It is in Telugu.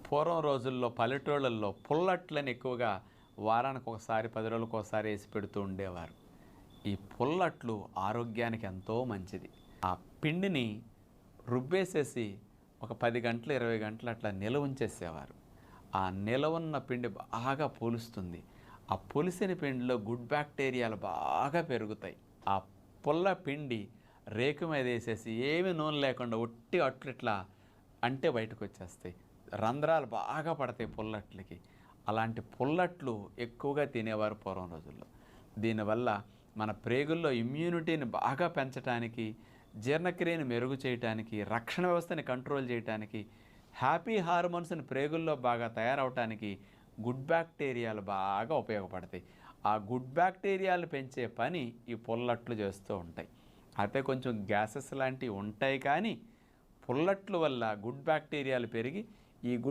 పూర్వం రోజుల్లో పల్లెటూళ్ళల్లో పుల్లట్లని ఎక్కువగా వారానికి ఒకసారి 10 రోజులకు ఒకసారి వేసి పెడుతూ ఉండేవారు. ఈ పుల్లట్లు ఆరోగ్యానికి ఎంతో మంచిది. ఆ పిండిని రుబ్బేసేసి ఒక 10 గంటలు 20 గంటలు అట్లా నిలవ ఉంచేసేవారు. ఆ నిలవున్న పిండి బాగా పులుస్తుంది. ఆ పులిసిన పిండిలో గుడ్ బ్యాక్టీరియాలు బాగా పెరుగుతాయి. ఆ పుల్ల పిండి రేకు మీద వేసేసి ఏమి నూనె లేకుండా ఒట్టి అట్లు ఇట్లా అంటే బయటకు వచ్చేస్తాయి. రంధ్రాలు బాగా పడతాయి పుల్లట్లకి. అలాంటి పుల్లట్లు ఎక్కువగా తినేవారు పూర్వం రోజుల్లో. దీనివల్ల మన ప్రేగుల్లో ఇమ్యూనిటీని బాగా పెంచడానికి, జీర్ణక్రియను మెరుగు చేయటానికి, రక్షణ వ్యవస్థని కంట్రోల్ చేయటానికి, హ్యాపీ హార్మోన్స్ని ప్రేగుల్లో బాగా తయారవటానికి గుడ్ బ్యాక్టీరియాలు బాగా ఉపయోగపడతాయి. ఆ గుడ్ బ్యాక్టీరియాలు పెంచే పని ఈ పుల్లట్లు చేస్తూ ఉంటాయి. అయితే కొంచెం గ్యాసెస్ లాంటివి ఉంటాయి, కానీ పుల్లట్ల వల్ల గుడ్ బ్యాక్టీరియాలు పెరిగి ఈ